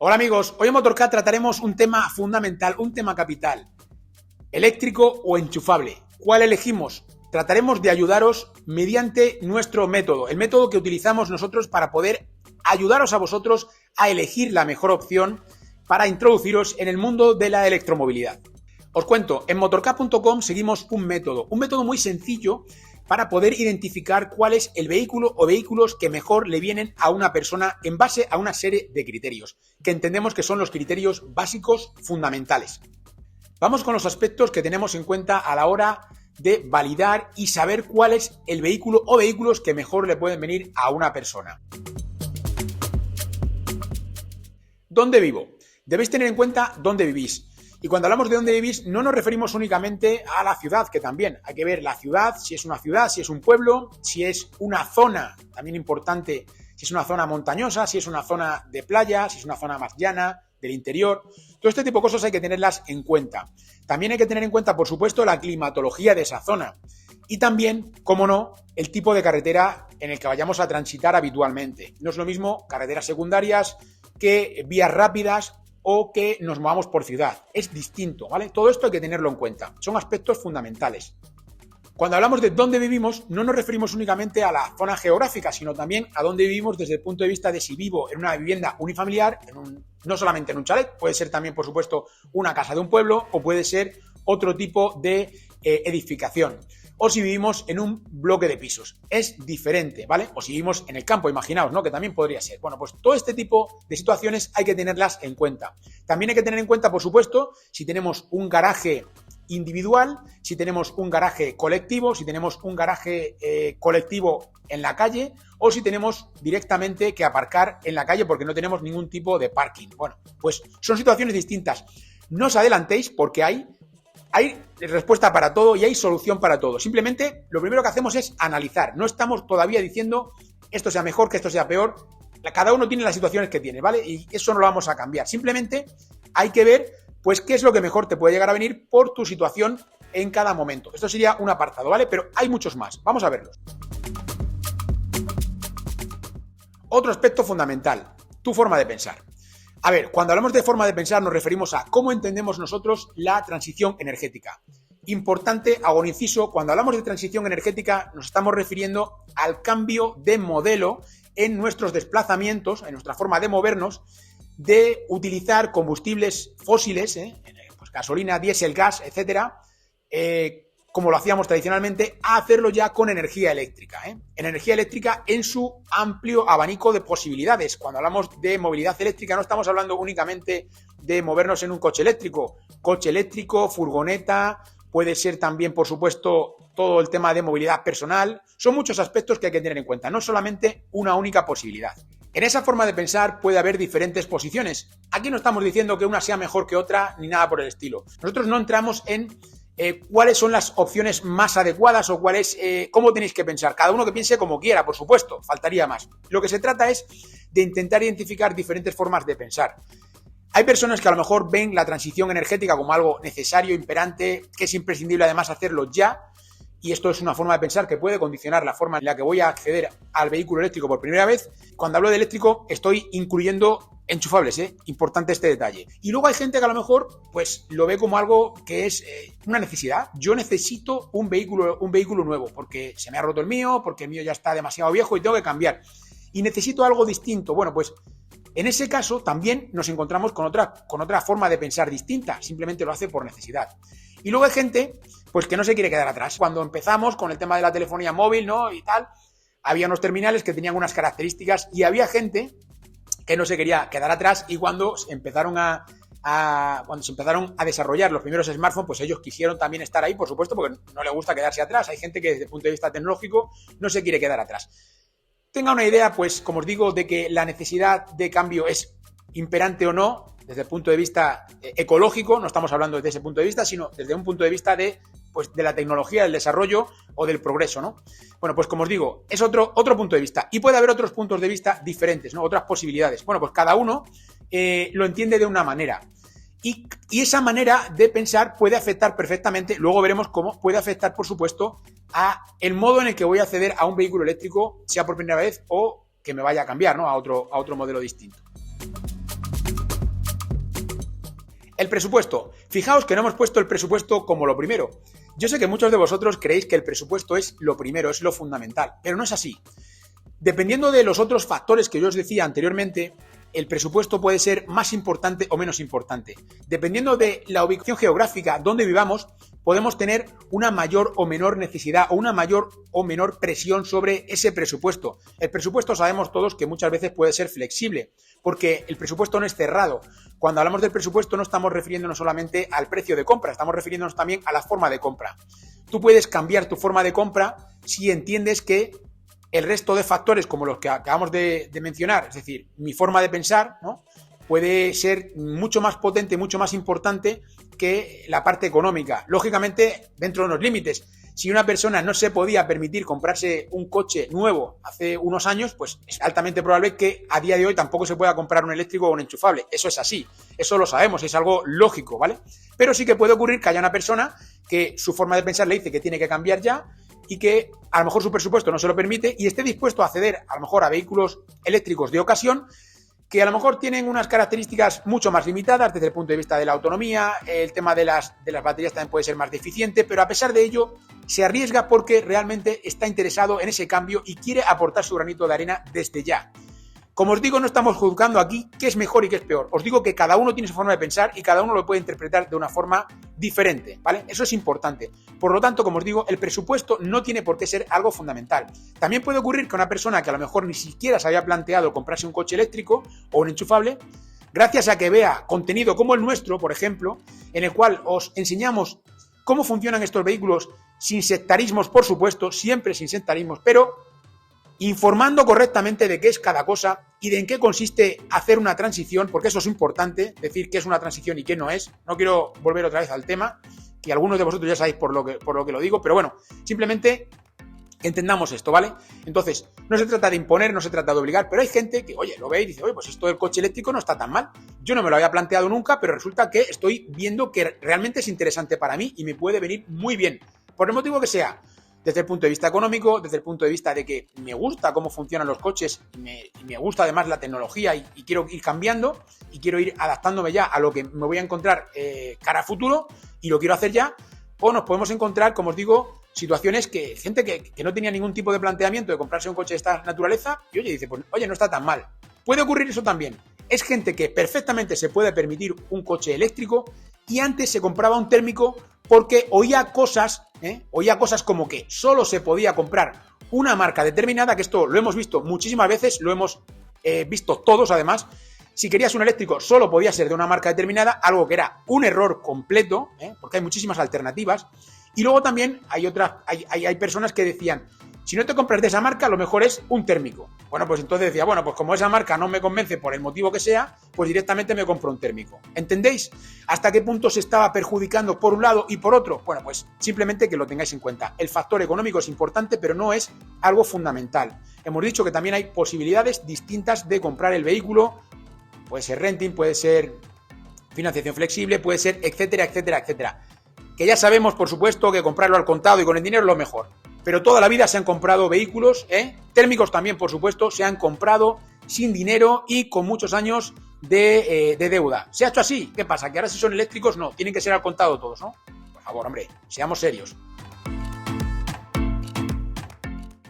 Hola amigos, hoy en Motorcat trataremos un tema fundamental, un tema capital. ¿Eléctrico o enchufable? ¿Cuál elegimos? Trataremos de ayudaros mediante nuestro método, el método que utilizamos nosotros para poder ayudaros a vosotros a elegir la mejor opción para introduciros en el mundo de la electromovilidad. Os cuento, en motorcat.com seguimos un método muy sencillo para poder identificar cuál es el vehículo o vehículos que mejor le vienen a una persona en base a una serie de criterios, que entendemos que son los criterios básicos fundamentales. Vamos con los aspectos que tenemos en cuenta a la hora de validar y saber cuál es el vehículo o vehículos que mejor le pueden venir a una persona. ¿Dónde vivo? Debéis tener en cuenta dónde vivís. Y cuando hablamos de dónde vivís, no nos referimos únicamente a la ciudad, que también hay que ver la ciudad, si es una ciudad, si es un pueblo, si es una zona, también importante, si es una zona montañosa, si es una zona de playa, si es una zona más llana, del interior. Todo este tipo de cosas hay que tenerlas en cuenta. También hay que tener en cuenta, por supuesto, la climatología de esa zona. Y también, cómo no, el tipo de carretera en el que vayamos a transitar habitualmente. No es lo mismo carreteras secundarias que vías rápidas o que nos movamos por ciudad. Es distinto, ¿vale? Todo esto hay que tenerlo en cuenta. Son aspectos fundamentales. Cuando hablamos de dónde vivimos, no nos referimos únicamente a la zona geográfica, sino también a dónde vivimos desde el punto de vista de si vivo en una vivienda unifamiliar, no solamente en un chalet, puede ser también, por supuesto, una casa de un pueblo o puede ser otro tipo de edificación. O si vivimos en un bloque de pisos. Es diferente, ¿vale? O si vivimos en el campo, imaginaos, ¿no? Que también podría ser. Bueno, pues todo este tipo de situaciones hay que tenerlas en cuenta. También hay que tener en cuenta, por supuesto, si tenemos un garaje individual, si tenemos un garaje colectivo, si tenemos un garaje colectivo en la calle o si tenemos directamente que aparcar en la calle porque no tenemos ningún tipo de parking. Bueno, pues son situaciones distintas. No os adelantéis porque hay respuesta para todo y hay solución para todo. Simplemente lo primero que hacemos es analizar. No estamos todavía diciendo esto sea mejor, que esto sea peor. Cada uno tiene las situaciones que tiene, ¿vale? Y eso no lo vamos a cambiar. Simplemente hay que ver, pues, qué es lo que mejor te puede llegar a venir por tu situación en cada momento. Esto sería un apartado, ¿vale? Pero hay muchos más. Vamos a verlos. Otro aspecto fundamental, tu forma de pensar. A ver, cuando hablamos de forma de pensar nos referimos a cómo entendemos nosotros la transición energética. Importante, hago un inciso, cuando hablamos de transición energética nos estamos refiriendo al cambio de modelo en nuestros desplazamientos, en nuestra forma de movernos, de utilizar combustibles fósiles, pues gasolina, diésel, gas, etcétera, como lo hacíamos tradicionalmente, a hacerlo ya con energía eléctrica. Energía eléctrica en su amplio abanico de posibilidades. Cuando hablamos de movilidad eléctrica no estamos hablando únicamente de movernos en un coche eléctrico, furgoneta, puede ser también, por supuesto, todo el tema de movilidad personal. Son muchos aspectos que hay que tener en cuenta, no solamente una única posibilidad. En esa forma de pensar puede haber diferentes posiciones. Aquí no estamos diciendo que una sea mejor que otra ni nada por el estilo. Nosotros no entramos en cuáles son las opciones más adecuadas o cómo tenéis que pensar. Cada uno que piense como quiera, por supuesto, faltaría más. Lo que se trata es de intentar identificar diferentes formas de pensar. Hay personas que a lo mejor ven la transición energética como algo necesario, imperante, que es imprescindible además hacerlo ya, y esto es una forma de pensar que puede condicionar la forma en la que voy a acceder al vehículo eléctrico por primera vez. Cuando hablo de eléctrico estoy incluyendo enchufables, importante este detalle. Y luego hay gente que a lo mejor pues lo ve como algo que es una necesidad. Yo necesito un vehículo nuevo porque se me ha roto el mío, porque el mío ya está demasiado viejo y tengo que cambiar. Y necesito algo distinto. Bueno, pues en ese caso también nos encontramos con otra forma de pensar distinta. Simplemente lo hace por necesidad. Y luego hay gente pues que no se quiere quedar atrás. Cuando empezamos con el tema de la telefonía móvil, ¿no? Y tal, había unos terminales que tenían unas características y había gente que no se quería quedar atrás y cuando se empezaron a desarrollar los primeros smartphones, pues ellos quisieron también estar ahí, por supuesto, porque no les gusta quedarse atrás. Hay gente que desde el punto de vista tecnológico no se quiere quedar atrás. Tenga una idea, pues, como os digo, de que la necesidad de cambio es imperante o no, desde el punto de vista ecológico, no estamos hablando desde ese punto de vista, sino desde un punto de vista de la tecnología, del desarrollo o del progreso, ¿no? Bueno, pues como os digo, es otro punto de vista. Y puede haber otros puntos de vista diferentes, ¿no? Otras posibilidades. Bueno, pues cada uno lo entiende de una manera. Y esa manera de pensar puede afectar perfectamente, luego veremos cómo puede afectar, por supuesto, a el modo en el que voy a acceder a un vehículo eléctrico, sea por primera vez o que me vaya a cambiar, ¿no? a otro modelo distinto. El presupuesto. Fijaos que no hemos puesto el presupuesto como lo primero. Yo sé que muchos de vosotros creéis que el presupuesto es lo primero, es lo fundamental, pero no es así. Dependiendo de los otros factores que yo os decía anteriormente, el presupuesto puede ser más importante o menos importante. Dependiendo de la ubicación geográfica donde vivamos, podemos tener una mayor o menor necesidad o una mayor o menor presión sobre ese presupuesto. El presupuesto sabemos todos que muchas veces puede ser flexible, porque el presupuesto no es cerrado. Cuando hablamos del presupuesto no estamos refiriéndonos solamente al precio de compra, estamos refiriéndonos también a la forma de compra. Tú puedes cambiar tu forma de compra si entiendes que el resto de factores, como los que acabamos de mencionar, es decir, mi forma de pensar, ¿no?, puede ser mucho más potente, mucho más importante que la parte económica. Lógicamente, dentro de unos límites. Si una persona no se podía permitir comprarse un coche nuevo hace unos años, pues es altamente probable que a día de hoy tampoco se pueda comprar un eléctrico o un enchufable. Eso es así, eso lo sabemos, es algo lógico, ¿vale? Pero sí que puede ocurrir que haya una persona que su forma de pensar le dice que tiene que cambiar ya y que a lo mejor su presupuesto no se lo permite y esté dispuesto a acceder a lo mejor a vehículos eléctricos de ocasión que a lo mejor tienen unas características mucho más limitadas desde el punto de vista de la autonomía, el tema de las baterías también puede ser más deficiente, pero a pesar de ello se arriesga porque realmente está interesado en ese cambio y quiere aportar su granito de arena desde ya. Como os digo, no estamos juzgando aquí qué es mejor y qué es peor. Os digo que cada uno tiene su forma de pensar y cada uno lo puede interpretar de una forma diferente, ¿vale? Eso es importante. Por lo tanto, como os digo, el presupuesto no tiene por qué ser algo fundamental. También puede ocurrir que una persona que a lo mejor ni siquiera se había planteado comprarse un coche eléctrico o un enchufable, gracias a que vea contenido como el nuestro, por ejemplo, en el cual os enseñamos cómo funcionan estos vehículos sin sectarismos, por supuesto, siempre sin sectarismos, pero informando correctamente de qué es cada cosa y de en qué consiste hacer una transición, porque eso es importante, decir qué es una transición y qué no es. No quiero volver otra vez al tema, que algunos de vosotros ya sabéis por lo que lo digo, pero bueno, simplemente entendamos esto, ¿vale? Entonces, no se trata de imponer, no se trata de obligar, pero hay gente que, oye, lo ve y dice, oye, pues esto del coche eléctrico no está tan mal. Yo no me lo había planteado nunca, pero resulta que estoy viendo que realmente es interesante para mí y me puede venir muy bien, por el motivo que sea. Desde el punto de vista económico, desde el punto de vista de que me gusta cómo funcionan los coches y me gusta además la tecnología y quiero ir cambiando y quiero ir adaptándome ya a lo que me voy a encontrar cara a futuro y lo quiero hacer ya, o nos podemos encontrar, como os digo, situaciones que gente que no tenía ningún tipo de planteamiento de comprarse un coche de esta naturaleza y oye, dice, pues oye, no está tan mal. Puede ocurrir eso también. Es gente que perfectamente se puede permitir un coche eléctrico y antes se compraba un térmico porque oía cosas como que solo se podía comprar una marca determinada, que esto lo hemos visto muchísimas veces, lo hemos visto todos además. Si querías un eléctrico solo podía ser de una marca determinada, algo que era un error completo, porque hay muchísimas alternativas. Y luego también hay personas que decían, si no te compras de esa marca, lo mejor es un térmico. Bueno, pues entonces decía, bueno, pues como esa marca no me convence por el motivo que sea, pues directamente me compro un térmico. ¿Entendéis? ¿Hasta qué punto se estaba perjudicando por un lado y por otro? Bueno, pues simplemente que lo tengáis en cuenta. El factor económico es importante, pero no es algo fundamental. Hemos dicho que también hay posibilidades distintas de comprar el vehículo. Puede ser renting, puede ser financiación flexible, puede ser etcétera, etcétera, etcétera. Que ya sabemos, por supuesto, que comprarlo al contado y con el dinero es lo mejor. Pero toda la vida se han comprado vehículos, térmicos también, por supuesto, se han comprado sin dinero y con muchos años de deuda. ¿Se ha hecho así? ¿Qué pasa? ¿Que ahora si son eléctricos? No, tienen que ser al contado todos, ¿no? Por favor, hombre, seamos serios.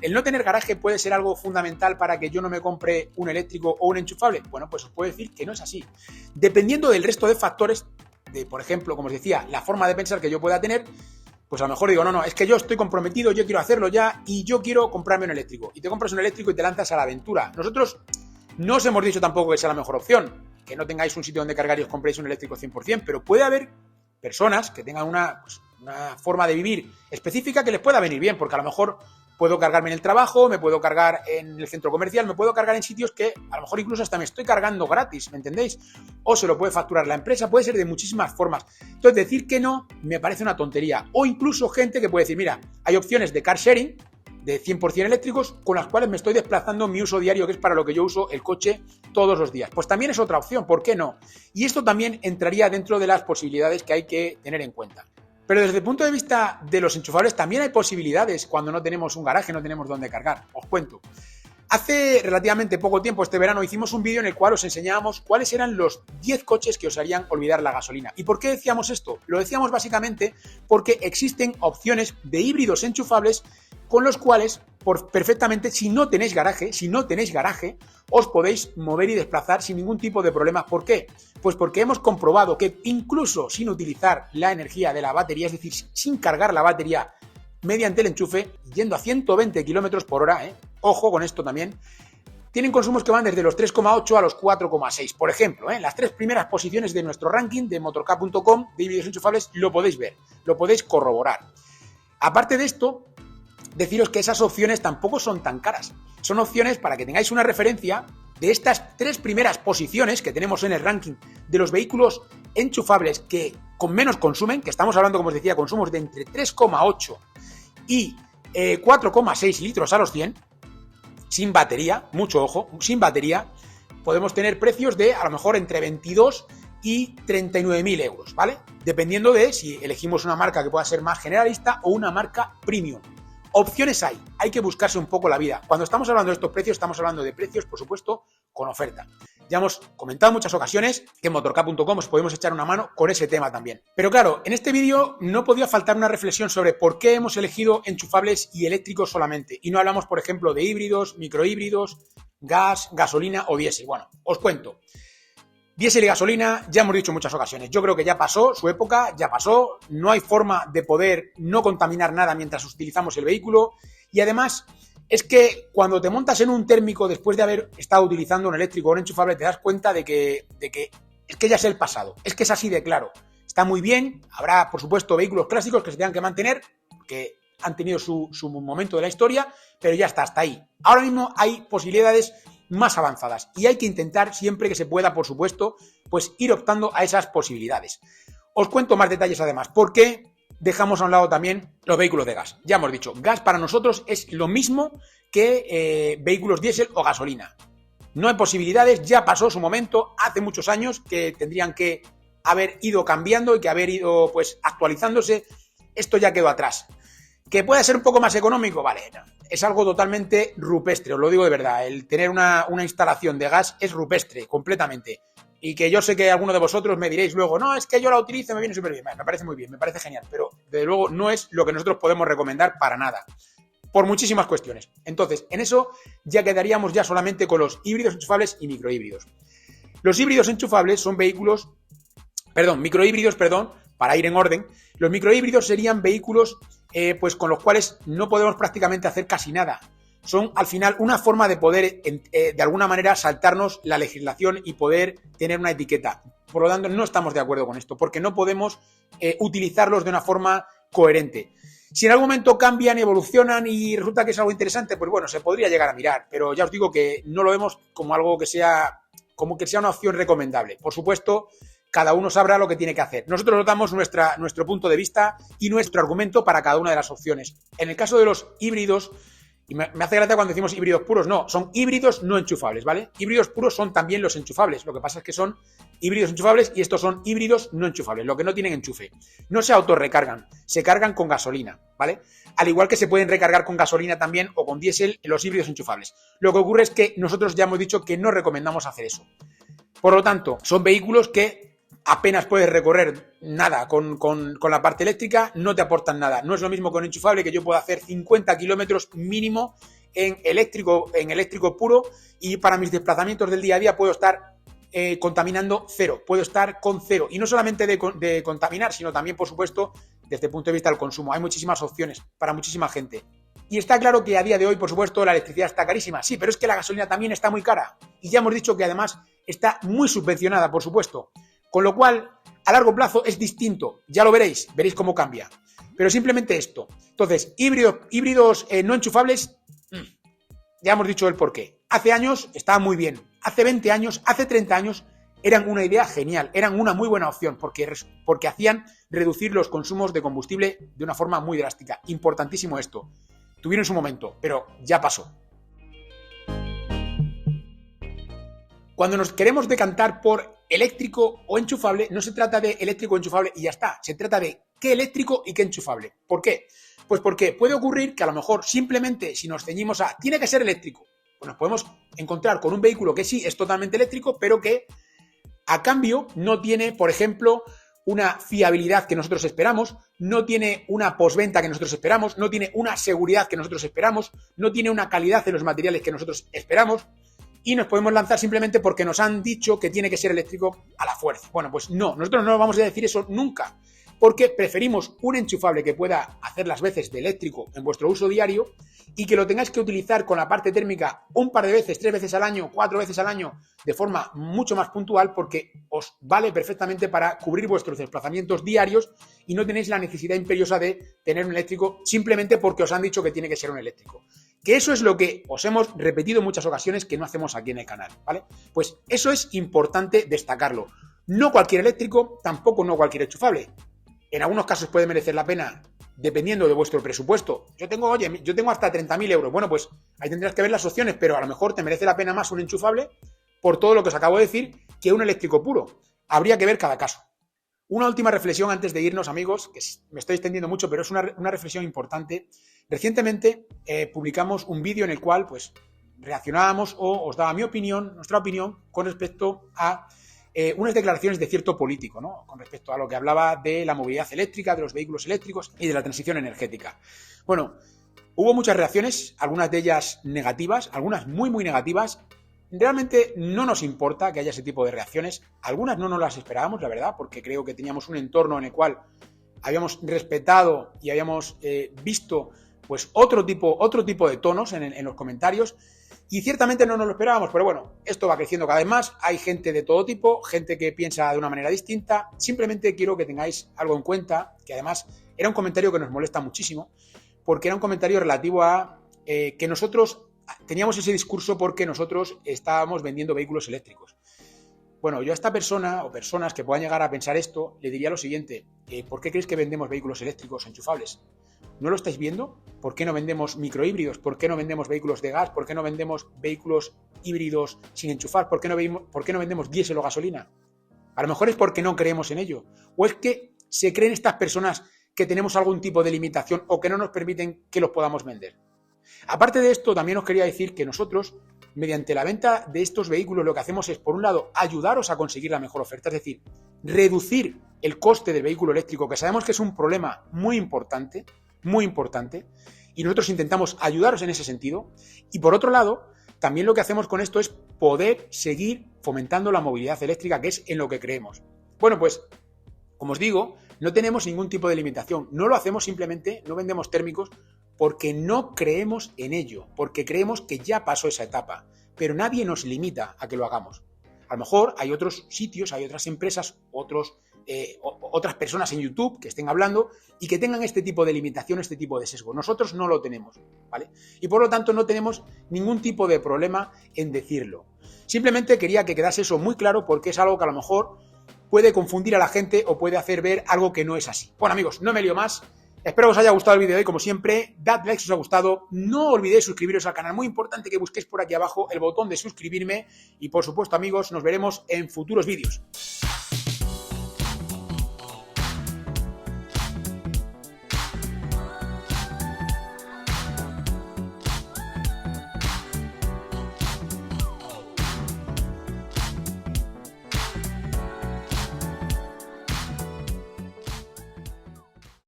¿El no tener garaje puede ser algo fundamental para que yo no me compre un eléctrico o un enchufable? Bueno, pues os puedo decir que no es así. Dependiendo del resto de factores, de, por ejemplo, como os decía, la forma de pensar que yo pueda tener, pues a lo mejor digo, no, es que yo estoy comprometido, yo quiero hacerlo ya y yo quiero comprarme un eléctrico. Y te compras un eléctrico y te lanzas a la aventura. Nosotros no os hemos dicho tampoco que sea la mejor opción, que no tengáis un sitio donde cargar y os compréis un eléctrico 100%, pero puede haber personas que tengan una forma de vivir específica que les pueda venir bien, porque a lo mejor puedo cargarme en el trabajo, me puedo cargar en el centro comercial, me puedo cargar en sitios que a lo mejor incluso hasta me estoy cargando gratis, ¿me entendéis? O se lo puede facturar la empresa, puede ser de muchísimas formas. Entonces, decir que no me parece una tontería. O incluso gente que puede decir, mira, hay opciones de car sharing de 100% eléctricos con las cuales me estoy desplazando en mi uso diario, que es para lo que yo uso el coche todos los días. Pues también es otra opción, ¿por qué no? Y esto también entraría dentro de las posibilidades que hay que tener en cuenta. Pero desde el punto de vista de los enchufables también hay posibilidades cuando no tenemos un garaje, no tenemos dónde cargar. Os cuento. Hace relativamente poco tiempo, este verano, hicimos un vídeo en el cual os enseñábamos cuáles eran los 10 coches que os harían olvidar la gasolina. ¿Y por qué decíamos esto? Lo decíamos básicamente porque existen opciones de híbridos enchufables con los cuales, perfectamente, si no tenéis garaje, os podéis mover y desplazar sin ningún tipo de problema. ¿Por qué? Pues porque hemos comprobado que incluso sin utilizar la energía de la batería, es decir, sin cargar la batería mediante el enchufe, yendo a 120 km por hora, ojo con esto también, tienen consumos que van desde los 3,8 a los 4,6. Por ejemplo, en las 3 primeras posiciones de nuestro ranking de motork.com de híbridos enchufables lo podéis ver, lo podéis corroborar. Aparte de esto, deciros que esas opciones tampoco son tan caras. Son opciones para que tengáis una referencia de estas 3 primeras posiciones que tenemos en el ranking de los vehículos enchufables que con menos consumen, que estamos hablando, como os decía, consumos de entre 3,8 y 4,6 litros a los 100, sin batería, mucho ojo, sin batería, podemos tener precios de a lo mejor entre 22 y 39.000 euros, ¿vale? Dependiendo de si elegimos una marca que pueda ser más generalista o una marca premium. Opciones hay que buscarse un poco la vida. Cuando estamos hablando de estos precios, estamos hablando de precios, por supuesto, con oferta. Ya hemos comentado en muchas ocasiones que en motork.com os podemos echar una mano con ese tema también. Pero claro, en este vídeo no podía faltar una reflexión sobre por qué hemos elegido enchufables y eléctricos solamente. Y no hablamos, por ejemplo, de híbridos, microhíbridos, gas, gasolina o diésel. Bueno, os cuento. Diésel y gasolina, ya hemos dicho en muchas ocasiones, yo creo que ya pasó su época, ya pasó, no hay forma de poder no contaminar nada mientras utilizamos el vehículo y además es que cuando te montas en un térmico después de haber estado utilizando un eléctrico o un enchufable te das cuenta de que es que ya es el pasado, es que es así de claro, está muy bien, habrá por supuesto vehículos clásicos que se tengan que mantener, que han tenido su momento de la historia, pero ya está, hasta ahí. Ahora mismo hay posibilidades más avanzadas y hay que intentar siempre que se pueda, por supuesto, pues ir optando a esas posibilidades. Os cuento más detalles además, porque dejamos a un lado también los vehículos de gas. Ya hemos dicho, gas para nosotros es lo mismo que vehículos diésel o gasolina. No hay posibilidades, ya pasó su momento, hace muchos años que tendrían que haber ido cambiando y que haber ido pues actualizándose. Esto ya quedó atrás. ¿Que pueda ser un poco más económico? Vale, no. Es algo totalmente rupestre, os lo digo de verdad. El tener una instalación de gas es rupestre, completamente. Y que yo sé que alguno de vosotros me diréis luego, no, es que yo la utilizo, me viene súper bien. Me parece muy bien, me parece genial, pero desde luego no es lo que nosotros podemos recomendar para nada. Por muchísimas cuestiones. Entonces, en eso ya quedaríamos ya solamente con los híbridos enchufables y microhíbridos. Los híbridos enchufables son microhíbridos, para ir en orden. Los microhíbridos serían vehículos pues con los cuales no podemos prácticamente hacer casi nada. Son al final una forma de poder de alguna manera saltarnos la legislación y poder tener una etiqueta. Por lo tanto, no estamos de acuerdo con esto, porque no podemos utilizarlos de una forma coherente. Si en algún momento cambian, evolucionan y resulta que es algo interesante, pues bueno, se podría llegar a mirar, pero ya os digo que no lo vemos como algo que sea una opción recomendable. Por supuesto, cada uno sabrá lo que tiene que hacer. Nosotros os damos nuestro punto de vista y nuestro argumento para cada una de las opciones. En el caso de los híbridos, y me hace gracia cuando decimos híbridos puros, no, son híbridos no enchufables, ¿vale? Híbridos puros son también los enchufables, lo que pasa es que son híbridos enchufables y estos son híbridos no enchufables, lo que no tienen enchufe. No se autorrecargan, se cargan con gasolina, ¿vale? Al igual que se pueden recargar con gasolina también o con diésel los híbridos enchufables. Lo que ocurre es que nosotros ya hemos dicho que no recomendamos hacer eso. Por lo tanto, son vehículos que apenas puedes recorrer nada con la parte eléctrica, no te aportan nada. No es lo mismo con enchufable, que yo puedo hacer 50 kilómetros mínimo en eléctrico puro y para mis desplazamientos del día a día puedo estar contaminando cero, puedo estar con cero. Y no solamente de contaminar, sino también, por supuesto, desde el punto de vista del consumo. Hay muchísimas opciones para muchísima gente. Y está claro que a día de hoy, por supuesto, la electricidad está carísima. Sí, pero es que la gasolina también está muy cara. Y ya hemos dicho que además está muy subvencionada, por supuesto. Con lo cual, a largo plazo es distinto. Ya lo veréis cómo cambia. Pero simplemente esto. Entonces, híbridos no enchufables, ya hemos dicho el porqué. Hace años estaban muy bien. Hace 20 años, hace 30 años, eran una idea genial. Eran una muy buena opción porque hacían reducir los consumos de combustible de una forma muy drástica. Importantísimo esto. Tuvieron su momento, pero ya pasó. Cuando nos queremos decantar por eléctrico o enchufable, no se trata de eléctrico o enchufable y ya está. Se trata de qué eléctrico y qué enchufable. ¿Por qué? Pues porque puede ocurrir que a lo mejor simplemente si nos ceñimos a tiene que ser eléctrico, Pues nos podemos encontrar con un vehículo que sí es totalmente eléctrico, pero que a cambio no tiene, por ejemplo, una fiabilidad que nosotros esperamos, no tiene una postventa que nosotros esperamos, no tiene una seguridad que nosotros esperamos, no tiene una calidad en los materiales que nosotros esperamos, y nos podemos lanzar simplemente porque nos han dicho que tiene que ser eléctrico a la fuerza. Bueno, pues no, nosotros no vamos a decir eso nunca, porque preferimos un enchufable que pueda hacer las veces de eléctrico en vuestro uso diario y que lo tengáis que utilizar con la parte térmica un par de veces, 3 veces al año, 4 veces al año, de forma mucho más puntual, porque os vale perfectamente para cubrir vuestros desplazamientos diarios y no tenéis la necesidad imperiosa de tener un eléctrico simplemente porque os han dicho que tiene que ser un eléctrico. Que eso es lo que os hemos repetido en muchas ocasiones que no hacemos aquí en el canal, ¿vale? Pues eso es importante destacarlo. No cualquier eléctrico, tampoco no cualquier enchufable. En algunos casos puede merecer la pena, dependiendo de vuestro presupuesto. Yo tengo hasta 30.000 euros. Bueno, pues ahí tendrás que ver las opciones, pero a lo mejor te merece la pena más un enchufable por todo lo que os acabo de decir que un eléctrico puro. Habría que ver cada caso. Una última reflexión antes de irnos, amigos, que me estoy extendiendo mucho, pero es una reflexión importante. Recientemente publicamos un vídeo en el cual pues reaccionábamos o os daba nuestra opinión con respecto a unas declaraciones de cierto político, ¿no? Con respecto a lo que hablaba de la movilidad eléctrica, de los vehículos eléctricos y de la transición energética. Bueno, hubo muchas reacciones, algunas de ellas negativas, algunas muy, muy negativas. Realmente no nos importa que haya ese tipo de reacciones. Algunas no nos las esperábamos, la verdad, porque creo que teníamos un entorno en el cual habíamos respetado y habíamos visto pues otro tipo de tonos en los comentarios. Y ciertamente no nos lo esperábamos, pero bueno, esto va creciendo cada vez más, hay gente de todo tipo, gente que piensa de una manera distinta. Simplemente quiero que tengáis algo en cuenta, que además era un comentario que nos molesta muchísimo, porque era un comentario relativo a que nosotros teníamos ese discurso porque nosotros estábamos vendiendo vehículos eléctricos. Bueno, yo a esta persona o personas que puedan llegar a pensar esto, le diría lo siguiente: ¿por qué creéis que vendemos vehículos eléctricos enchufables? ¿No lo estáis viendo? ¿Por qué no vendemos microhíbridos? ¿Por qué no vendemos vehículos de gas? ¿Por qué no vendemos vehículos híbridos sin enchufar? ¿Por qué no vendemos diésel o gasolina? A lo mejor es porque no creemos en ello. ¿O es que se creen estas personas que tenemos algún tipo de limitación o que no nos permiten que los podamos vender? Aparte de esto, también os quería decir que nosotros, mediante la venta de estos vehículos, lo que hacemos es, por un lado, ayudaros a conseguir la mejor oferta, es decir, reducir el coste del vehículo eléctrico, que sabemos que es un problema muy importante, y nosotros intentamos ayudaros en ese sentido. Y por otro lado, también lo que hacemos con esto es poder seguir fomentando la movilidad eléctrica, que es en lo que creemos. Bueno, pues, como os digo, no tenemos ningún tipo de limitación. No lo hacemos simplemente, no vendemos térmicos, porque no creemos en ello, porque creemos que ya pasó esa etapa, pero nadie nos limita a que lo hagamos. A lo mejor hay otros sitios, hay otras empresas, otras personas en YouTube que estén hablando y que tengan este tipo de limitación, este tipo de sesgo. Nosotros no lo tenemos, ¿vale? Y por lo tanto no tenemos ningún tipo de problema en decirlo. Simplemente quería que quedase eso muy claro, porque es algo que a lo mejor puede confundir a la gente o puede hacer ver algo que no es así. Bueno, amigos, no me lío más. Espero que os haya gustado el vídeo de hoy, como siempre. Dad like si os ha gustado. No olvidéis suscribiros al canal. Muy importante que busquéis por aquí abajo el botón de suscribirme. Y por supuesto, amigos, nos veremos en futuros vídeos.